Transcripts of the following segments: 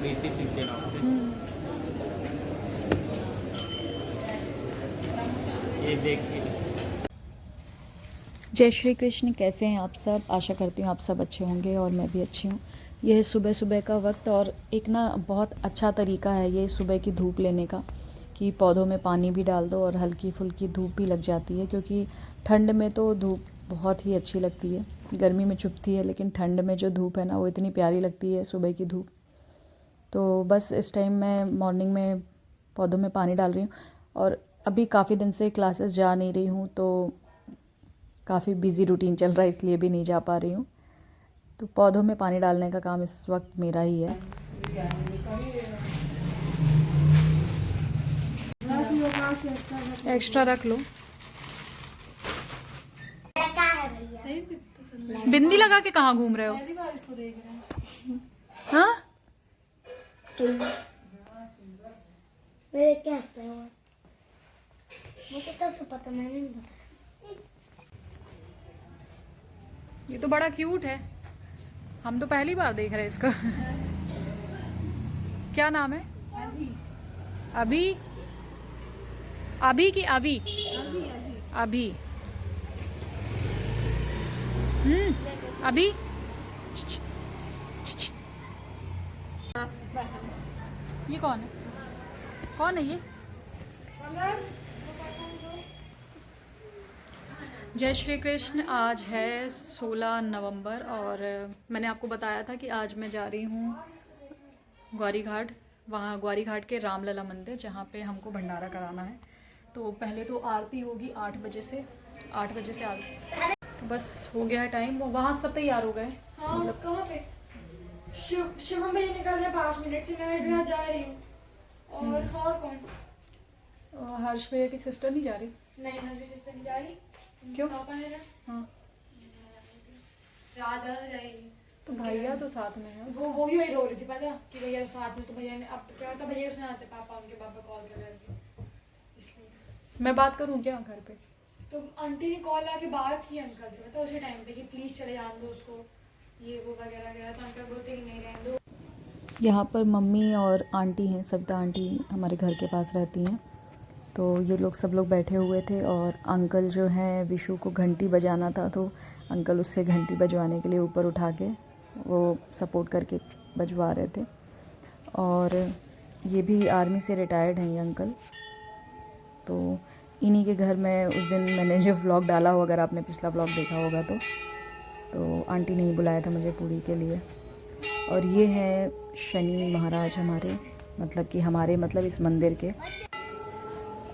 प्रीति सिंह के नाम से। ये देखिए। जय श्री कृष्ण। कैसे हैं आप सब? आशा करती हूँ आप सब अच्छे होंगे और मैं भी अच्छी हूँ। यह है सुबह सुबह का वक्त और एक ना बहुत अच्छा तरीका है ये सुबह की धूप लेने का कि पौधों में पानी भी डाल दो और हल्की फुल्की धूप भी लग जाती है, क्योंकि ठंड में तो धूप बहुत ही अच्छी लगती है, गर्मी में चुभती है, लेकिन ठंड में जो धूप है ना वो इतनी प्यारी लगती है सुबह की धूप। तो बस इस टाइम मैं मॉर्निंग में पौधों में पानी डाल रही हूँ और अभी काफ़ी दिन से क्लासेस जा नहीं रही हूँ तो काफ़ी बिजी रूटीन चल रहा है, इसलिए भी नहीं जा पा रही हूँ। तो पौधों में पानी डालने का काम इस वक्त मेरा ही है। एक्स्ट्रा रख लो। बिंदी लगा के कहाँ घूम रहे हो? हाँ, मेरे क्या हंसते हो? मुझे तो पता, मैंने नहीं बताया। ये तो बड़ा क्यूट है, हम तो पहली बार देख रहे हैं इसको। क्या नाम है? अभी। अभी की अभी? अभी। अभी। ये कौन है? कौन है ये? जय श्री कृष्ण। आज है 16 नवंबर और मैंने आपको बताया था कि आज मैं जा रही हूँ ग्वारी घाट, वहाँ ग्वारी घाट के रामलला मंदिर जहाँ पे हमको भंडारा कराना है। तो पहले तो आरती होगी 8 बजे से, 8 बजे से आरती। तो बस हो गया है टाइम, वो वहाँ सब तैयार हो गए। हाँ, मतलब कहाँ पे? शिवम भैया निकल रहे 5 मिनट से, मैं भैया जा रही हूँ। और कौन? हर्ष भैया की सिस्टर नहीं जा रही? नहीं, हर्ष सिस्टर नहीं जा रही। क्यों? पापा है ना, हाँ, राजा जाएगी। तो भैया तो साथ में है। वो भी वही रो रही थी पता कि भैया साथ में, तो भैया ने अब क्या था, भैया उसने आते पापा, उनके पापा कॉल कर रहे थे इसलिए। मैं बात करूँ क्या घर पे? तो आंटी ने कॉल आके बात की अंकल से, पता उसी टाइम पे कि प्लीज चले जान दो उसको, ये वो वगैरह वगैरह। तो अंकल बोलते कि नहीं रहने दो। यहाँ पर मम्मी और आंटी हैं, सविता आंटी हमारे घर के पास रहती हैं। तो ये लोग सब लोग बैठे हुए थे और अंकल जो हैं विशु को घंटी बजाना था, तो अंकल उससे घंटी बजवाने के लिए ऊपर उठा के वो सपोर्ट करके बजवा रहे थे। और ये भी आर्मी से रिटायर्ड हैं ये अंकल। तो इन्हीं के घर में उस दिन मैंने जो व्लॉग डाला हो, अगर आपने पिछला व्लॉग देखा होगा तो आंटी ने ही बुलाया था मुझे पूरी के लिए। और ये हैं शनि महाराज हमारे, मतलब कि हमारे मतलब इस मंदिर के।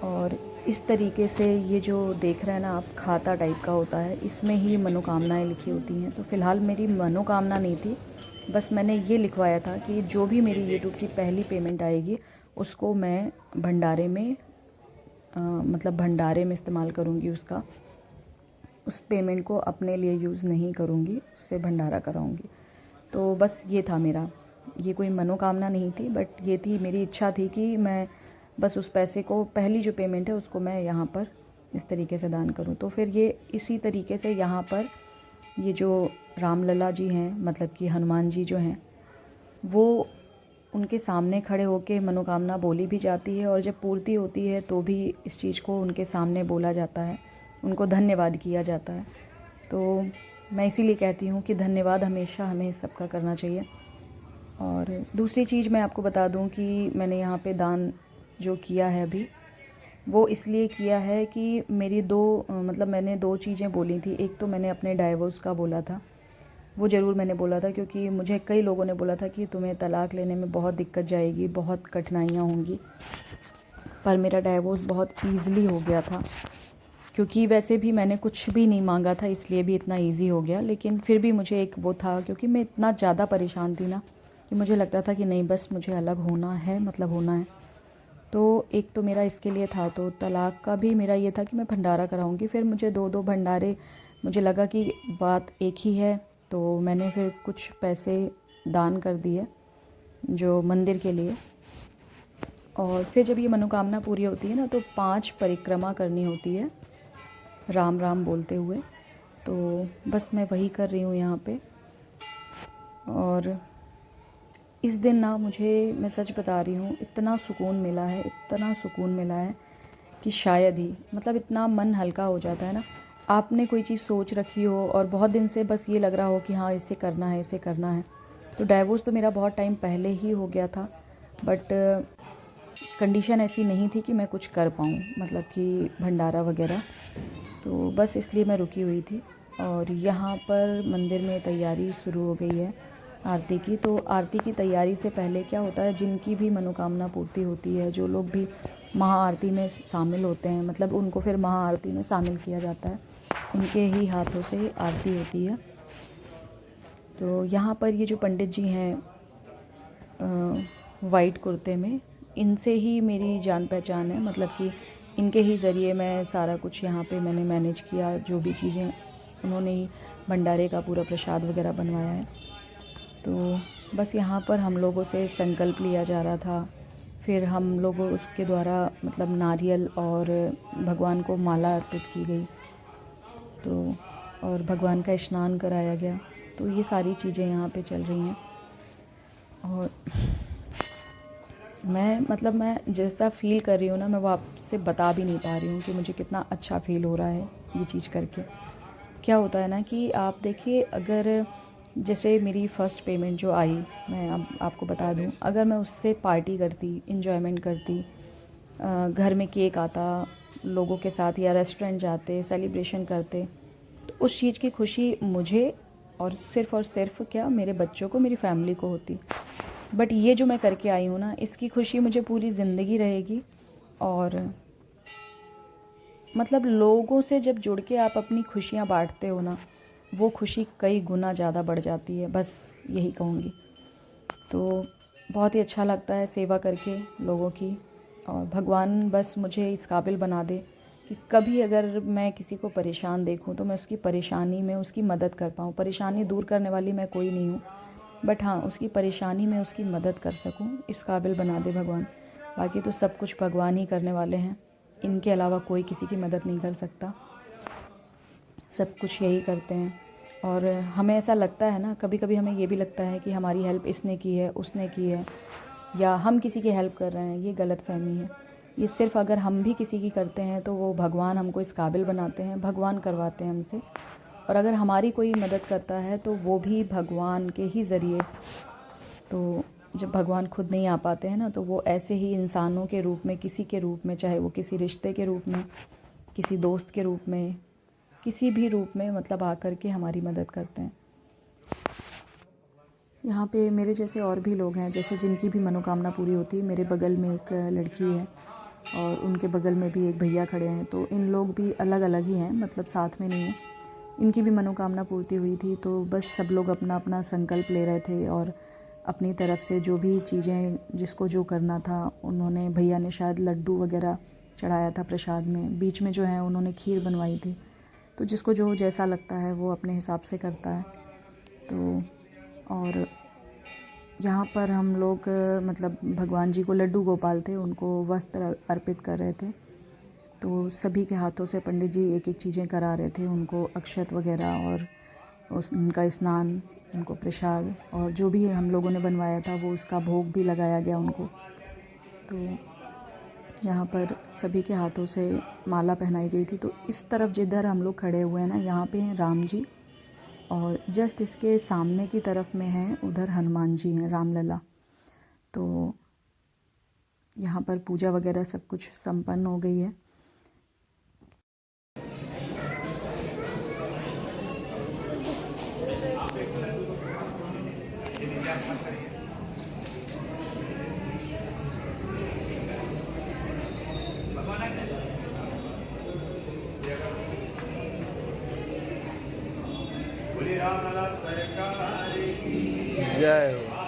और इस तरीके से ये जो देख रहे हैं ना आप, खाता टाइप का होता है, इसमें ही मनोकामनाएं लिखी होती हैं। तो फ़िलहाल मेरी मनोकामना नहीं थी, बस मैंने ये लिखवाया था कि जो भी मेरी यूट्यूब की पहली पेमेंट आएगी उसको मैं भंडारे में मतलब भंडारे में इस्तेमाल करूँगी उसका, उस पेमेंट को अपने लिए यूज़ नहीं करूँगी, उससे भंडारा कराऊँगी। तो बस ये था मेरा, ये कोई मनोकामना नहीं थी, बट ये थी मेरी इच्छा थी कि मैं बस उस पैसे को, पहली जो पेमेंट है उसको मैं यहाँ पर इस तरीके से दान करूँ। तो फिर ये इसी तरीके से यहाँ पर ये जो रामलला जी हैं, मतलब कि हनुमान जी जो हैं, वो उनके सामने खड़े होके मनोकामना बोली भी जाती है और जब पूर्ति होती है तो भी इस चीज़ को उनके सामने बोला जाता है, उनको धन्यवाद किया जाता है। तो मैं इसीलिए कहती हूँ कि धन्यवाद हमेशा हमें सबका करना चाहिए। और दूसरी चीज़ मैं आपको बता दूँ कि मैंने यहाँ पे दान जो किया है अभी, वो इसलिए किया है कि मेरी मतलब मैंने 2 चीज़ें बोली थी। एक तो मैंने अपने डाइवोर्स का बोला था, वो ज़रूर मैंने बोला था, क्योंकि मुझे कई लोगों ने बोला था कि तुम्हें तलाक़ लेने में बहुत दिक्कत जाएगी, बहुत कठिनाइयाँ होंगी। पर मेरा डाइवोर्स बहुत ईज़िली हो गया था, क्योंकि वैसे भी मैंने कुछ भी नहीं मांगा था, इसलिए भी इतना इजी हो गया। लेकिन फिर भी मुझे एक वो था, क्योंकि मैं इतना ज़्यादा परेशान थी ना कि मुझे लगता था कि नहीं, बस मुझे अलग होना है, मतलब होना है। तो एक तो मेरा इसके लिए था। तो तलाक़ का भी मेरा ये था कि मैं भंडारा कराऊंगी। फिर मुझे 2-2 भंडारे, मुझे लगा कि बात एक ही है, तो मैंने फिर कुछ पैसे दान कर दिए जो मंदिर के लिए। और फिर जब ये मनोकामना पूरी होती है ना, तो 5 परिक्रमा करनी होती है राम राम बोलते हुए। तो बस मैं वही कर रही हूँ यहाँ पे। और इस दिन ना मुझे, मैं सच बता रही हूँ, इतना सुकून मिला है, इतना सुकून मिला है कि शायद ही, मतलब इतना मन हल्का हो जाता है ना। आपने कोई चीज़ सोच रखी हो और बहुत दिन से बस ये लग रहा हो कि हाँ इसे करना है, इसे करना है। तो डाइवोर्स तो मेरा बहुत टाइम पहले ही हो गया था, बट कंडीशन ऐसी नहीं थी कि मैं कुछ कर पाऊँ, मतलब कि भंडारा वगैरह। तो बस इसलिए मैं रुकी हुई थी। और यहाँ पर मंदिर में तैयारी शुरू हो गई है आरती की। तो आरती की तैयारी से पहले क्या होता है, जिनकी भी मनोकामना पूर्ति होती है, जो लोग भी महाआरती में शामिल होते हैं, मतलब उनको फिर महाआरती में शामिल किया जाता है, उनके ही हाथों से आरती होती है। तो यहाँ पर ये जो पंडित जी हैं वाइट कुर्ते में, इनसे ही मेरी जान पहचान है, मतलब कि इनके ही ज़रिए मैं सारा कुछ यहाँ पे मैंने मैनेज किया। जो भी चीज़ें उन्होंने ही भंडारे का पूरा प्रसाद वगैरह बनवाया है। तो बस यहाँ पर हम लोगों से संकल्प लिया जा रहा था। फिर हम लोगों उसके द्वारा मतलब नारियल और भगवान को माला अर्पित की गई, तो और भगवान का स्नान कराया गया। तो ये सारी चीज़ें यहाँ पे चल रही हैं। और मैं जैसा फ़ील कर रही हूँ ना, मैं वो आपसे बता भी नहीं पा रही हूँ कि मुझे कितना अच्छा फ़ील हो रहा है ये चीज़ करके। क्या होता है ना कि आप देखिए, अगर जैसे मेरी फ़र्स्ट पेमेंट जो आई, मैं अब आपको बता दूँ, अगर मैं उससे पार्टी करती, इन्जॉयमेंट करती, घर में केक आता लोगों के साथ, या रेस्टोरेंट जाते, सेलिब्रेशन करते, तो उस चीज़ की खुशी मुझे और सिर्फ़ क्या मेरे बच्चों को, मेरी फैमिली को होती। बट ये जो मैं करके आई हूँ ना, इसकी खुशी मुझे पूरी ज़िंदगी रहेगी। और मतलब लोगों से जब जुड़ के आप अपनी खुशियाँ बांटते हो ना, वो खुशी कई गुना ज़्यादा बढ़ जाती है, बस यही कहूँगी। तो बहुत ही अच्छा लगता है सेवा करके लोगों की। और भगवान बस मुझे इस काबिल बना दे कि कभी अगर मैं किसी को परेशान देखूं तो मैं उसकी परेशानी में उसकी मदद कर पाऊँ। परेशानी दूर करने वाली मैं कोई नहीं हूँ, बट हाँ उसकी परेशानी में उसकी मदद कर सकूँ, इस काबिल बना दे भगवान। बाकी तो सब कुछ भगवान ही करने वाले हैं, इनके अलावा कोई किसी की मदद नहीं कर सकता, सब कुछ यही करते हैं। और हमें ऐसा लगता है ना, कभी कभी हमें ये भी लगता है कि हमारी हेल्प इसने की है, उसने की है, या हम किसी की हेल्प कर रहे हैं। ये गलत फहमी है। ये सिर्फ अगर हम भी किसी की करते हैं तो वो भगवान हमको इस काबिल बनाते हैं, भगवान करवाते हैं हमसे। और अगर हमारी कोई मदद करता है तो वो भी भगवान के ही ज़रिए। तो जब भगवान खुद नहीं आ पाते हैं ना, तो वो ऐसे ही इंसानों के रूप में, किसी के रूप में, चाहे वो किसी रिश्ते के रूप में, किसी दोस्त के रूप में, किसी भी रूप में, मतलब आकर के हमारी मदद करते हैं। यहाँ पे मेरे जैसे और भी लोग हैं, जैसे जिनकी भी मनोकामना पूरी होती है। मेरे बगल में एक लड़की है और उनके बगल में भी एक भैया खड़े हैं। तो इन लोग भी अलग अलग ही हैं, मतलब साथ में नहीं है। इनकी भी मनोकामना पूर्ति हुई थी, तो बस सब लोग अपना अपना संकल्प ले रहे थे और अपनी तरफ से जो भी चीज़ें, जिसको जो करना था, उन्होंने, भैया ने शायद लड्डू वगैरह चढ़ाया था प्रसाद में, बीच में जो है उन्होंने खीर बनवाई थी। तो जिसको जो जैसा लगता है वो अपने हिसाब से करता है। तो और यहाँ पर हम लोग मतलब भगवान जी को, लड्डू गोपाल थे, उनको वस्त्र अर्पित कर रहे थे। तो सभी के हाथों से पंडित जी एक एक चीज़ें करा रहे थे, उनको अक्षत वगैरह और उनका स्नान, उनको प्रसाद, और जो भी हम लोगों ने बनवाया था वो उसका भोग भी लगाया गया उनको। तो यहाँ पर सभी के हाथों से माला पहनाई गई थी। तो इस तरफ जिधर हम लोग खड़े हुए हैं ना, यहाँ पे हैं राम जी, और जस्ट इसके सामने की तरफ में है, उधर हनुमान जी हैं, रामलला। तो यहाँ पर पूजा वगैरह सब कुछ संपन्न हो गई है। जय हो।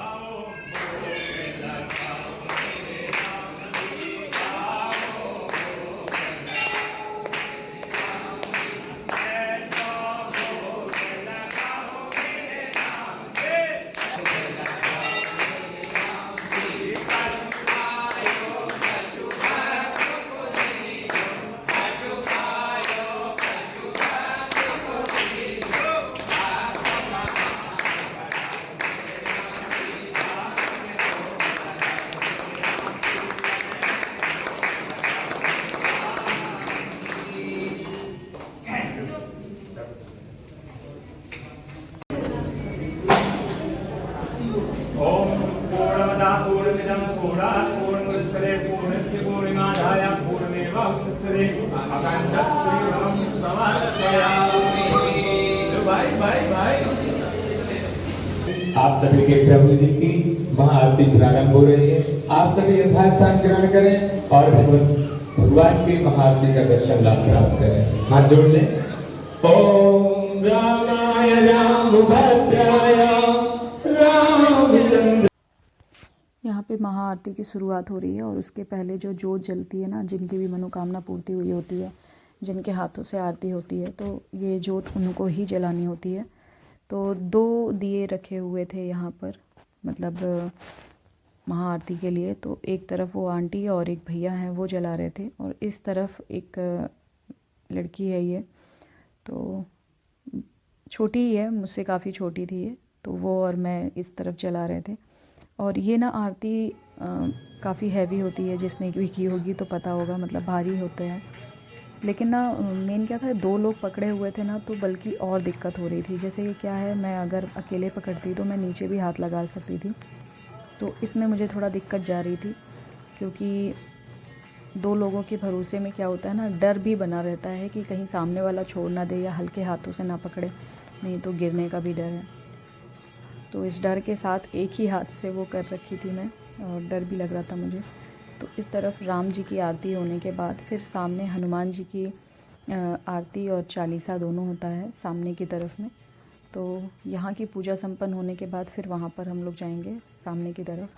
पूर्णमदा पूर्णमिदं पूर्णात् पूर्णमुदच्यते पूर्णस्य पूर्णमादाय पूर्णमेवावशिष्यते अखण्डश्रीरं समर्पयामि। भाई आप सभी के प्रतिनिधि की महाआरती प्रारंभ हो रही है। आप सभी यथास्थान ग्रहण करें और भगवान की महाआरती का दर्शन लाभ प्राप्त करें। हाथ जोड़ लें। ओम रामाय रामभद्राय रामचंद्र। यहाँ पे महाआरती की शुरुआत हो रही है और उसके पहले जो जोत जलती है ना, जिनकी भी मनोकामना पूर्ति हुई होती है, जिनके हाथों से आरती होती है, तो ये जोत उनको ही जलानी होती है। तो 2 दिए रखे हुए थे यहाँ पर, मतलब महाआरती के लिए। तो एक तरफ वो आंटी और एक भैया हैं, वो जला रहे थे, और इस तरफ एक लड़की है, ये तो छोटी ही है, मुझसे काफ़ी छोटी थी ये, तो वो और मैं इस तरफ जला रहे थे। और ये ना आरती काफ़ी हैवी होती है, जिसने भी की होगी तो पता होगा, मतलब भारी होते हैं। लेकिन ना मेन क्या था, 2 लोग पकड़े हुए थे ना, तो बल्कि और दिक्कत हो रही थी। जैसे कि क्या है, मैं अगर अकेले पकड़ती तो मैं नीचे भी हाथ लगा सकती थी, तो इसमें मुझे थोड़ा दिक्कत जा रही थी, क्योंकि 2 लोगों के भरोसे में क्या होता है ना, डर भी बना रहता है कि कहीं सामने वाला छोड़ ना दे या हल्के हाथों से ना पकड़े, नहीं तो गिरने का भी डर है। तो इस डर के साथ एक ही हाथ से वो कर रखी थी मैं, और डर भी लग रहा था मुझे। तो इस तरफ राम जी की आरती होने के बाद फिर सामने हनुमान जी की आरती और चालीसा दोनों होता है सामने की तरफ में। तो यहाँ की पूजा संपन्न होने के बाद फिर वहाँ पर हम लोग जाएंगे सामने की तरफ।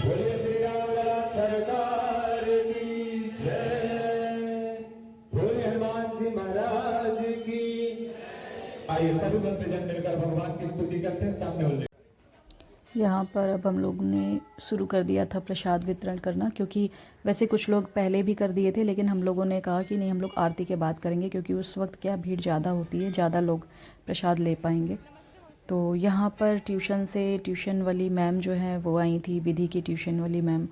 बोलिए श्री राम सरकार की जय। बोलिए हनुमान जी महाराज की। आइए सभी भक्तजन मिलकर भगवान की स्तुति करते हैं। सामने बोले। यहाँ पर अब हम लोग ने शुरू कर दिया था प्रसाद वितरण करना, क्योंकि वैसे कुछ लोग पहले भी कर दिए थे, लेकिन हम लोगों ने कहा कि नहीं, हम लोग आरती के बाद करेंगे, क्योंकि उस वक्त क्या भीड़ ज़्यादा होती है, ज़्यादा लोग प्रसाद ले पाएंगे। तो यहाँ पर ट्यूशन वाली मैम जो है वो आई थी, विधि की ट्यूशन वाली मैम,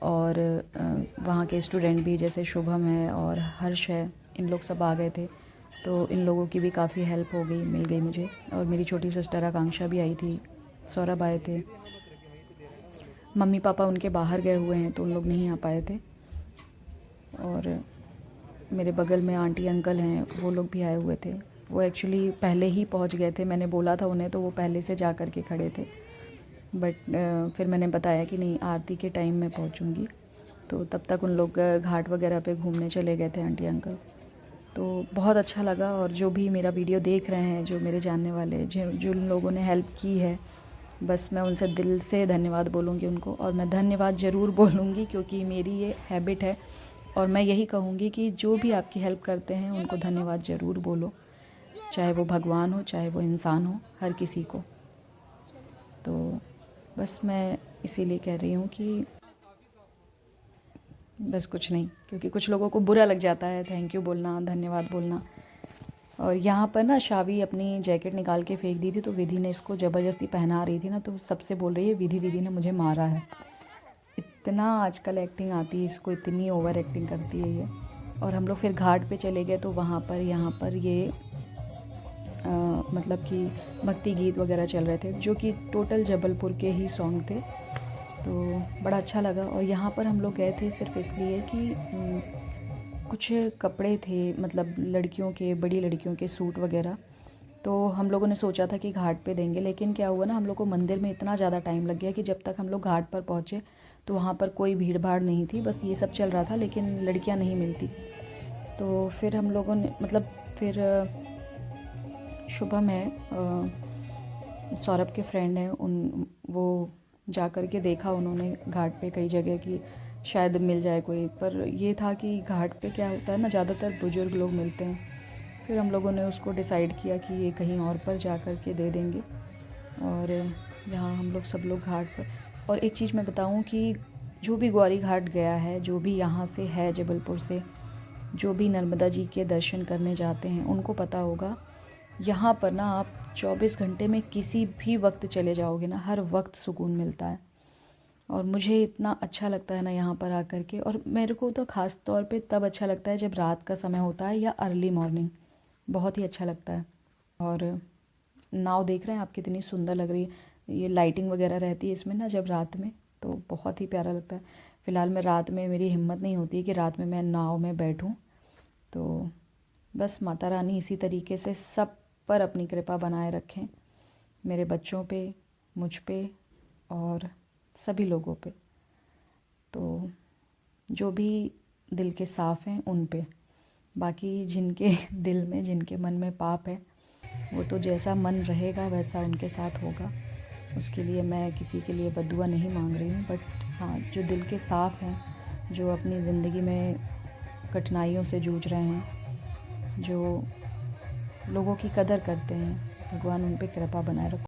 और वहाँ के स्टूडेंट भी, जैसे शुभम है और हर्ष है, इन लोग सब आ गए थे। तो इन लोगों की भी काफ़ी हेल्प हो गई, मिल गई मुझे। और मेरी छोटी सिस्टर आकांक्षा भी आई थी, सौरभ आए थे। मम्मी पापा उनके बाहर गए हुए हैं, तो उन लोग नहीं आ पाए थे। और मेरे बगल में आंटी अंकल हैं, वो लोग भी आए हुए थे। वो एक्चुअली पहले ही पहुंच गए थे, मैंने बोला था उन्हें, तो वो पहले से जा कर के खड़े थे। बट फिर मैंने बताया कि नहीं, आरती के टाइम में पहुंचूंगी, तो तब तक उन लोग घाट वगैरह पे घूमने चले गए थे, आंटी अंकल। तो बहुत अच्छा लगा। और जो भी मेरा वीडियो देख रहे हैं, जो मेरे जानने वाले, जो लोगों ने हेल्प की है, बस मैं उनसे दिल से धन्यवाद बोलूँगी उनको। और मैं धन्यवाद ज़रूर बोलूँगी, क्योंकि मेरी ये हैबिट है। और मैं यही कहूँगी कि जो भी आपकी हेल्प करते हैं उनको धन्यवाद ज़रूर बोलो, चाहे वो भगवान हो, चाहे वो इंसान हो, हर किसी को। तो बस मैं इसीलिए कह रही हूँ कि बस कुछ नहीं, क्योंकि कुछ लोगों को बुरा लग जाता है थैंक यू बोलना, धन्यवाद बोलना। और यहाँ पर ना शावी अपनी जैकेट निकाल के फेंक दी थी, तो विधि ने इसको ज़बरदस्ती पहना रही थी ना, तो सबसे बोल रही है विधि दीदी ने मुझे मारा है। इतना आजकल एक्टिंग आती है इसको, इतनी ओवर एक्टिंग करती है ये। और हम लोग फिर घाट पे चले गए, तो वहाँ पर यहाँ पर ये मतलब कि भक्ति गीत वगैरह चल रहे थे, जो कि टोटल जबलपुर के ही सॉन्ग थे। तो बड़ा अच्छा लगा। और यहाँ पर हम लोग गए थे सिर्फ इसलिए कि कुछ कपड़े थे, मतलब लड़कियों के, बड़ी लड़कियों के सूट वगैरह, तो हम लोगों ने सोचा था कि घाट पे देंगे। लेकिन क्या हुआ ना, हम लोग को मंदिर में इतना ज़्यादा टाइम लग गया कि जब तक हम लोग घाट पर पहुँचे तो वहाँ पर कोई भीड़ भाड़ नहीं थी, बस ये सब चल रहा था, लेकिन लड़कियाँ नहीं मिलती। तो फिर हम लोगों ने मतलब फिर शुभम है, सौरभ के फ्रेंड हैं, वो जा कर के देखा उन्होंने घाट पे कई जगह कि शायद मिल जाए कोई, पर ये था कि घाट पे क्या होता है ना, ज़्यादातर बुजुर्ग लोग मिलते हैं। फिर हम लोगों ने उसको डिसाइड किया कि ये कहीं और पर जा कर के दे देंगे। और यहाँ हम लोग सब लोग घाट पर। और एक चीज़ मैं बताऊँ कि जो भी ग्वारी घाट गया है, जो भी यहाँ से है जबलपुर से, जो भी नर्मदा जी के दर्शन करने जाते हैं, उनको पता होगा यहाँ पर ना आप 24 घंटे में किसी भी वक्त चले जाओगे ना, हर वक्त सुकून मिलता है। और मुझे इतना अच्छा लगता है ना यहाँ पर आकर के। और मेरे को तो ख़ास तौर पे तब अच्छा लगता है जब रात का समय होता है या अर्ली मॉर्निंग, बहुत ही अच्छा लगता है। और नाव देख रहे हैं आप कितनी सुंदर लग रही है, ये लाइटिंग वगैरह रहती है इसमें ना जब रात में, तो बहुत ही प्यारा लगता है। फ़िलहाल मैं रात में, मेरी हिम्मत नहीं होती है कि रात में मैं नाव में बैठूं। तो बस माता रानी इसी तरीके से सब पर अपनी कृपा बनाए रखें, मेरे बच्चों पे, मुझ पे और सभी लोगों पे। तो जो भी दिल के साफ़ हैं उन पे, बाकी जिनके दिल में, जिनके मन में पाप है, वो तो जैसा मन रहेगा वैसा उनके साथ होगा। उसके लिए मैं किसी के लिए बद्दुआ नहीं मांग रही हूँ, बट हाँ, जो दिल के साफ़ हैं, जो अपनी ज़िंदगी में कठिनाइयों से जूझ रहे हैं, जो लोगों की कदर करते हैं, भगवान उन पे कृपा बनाए रखो।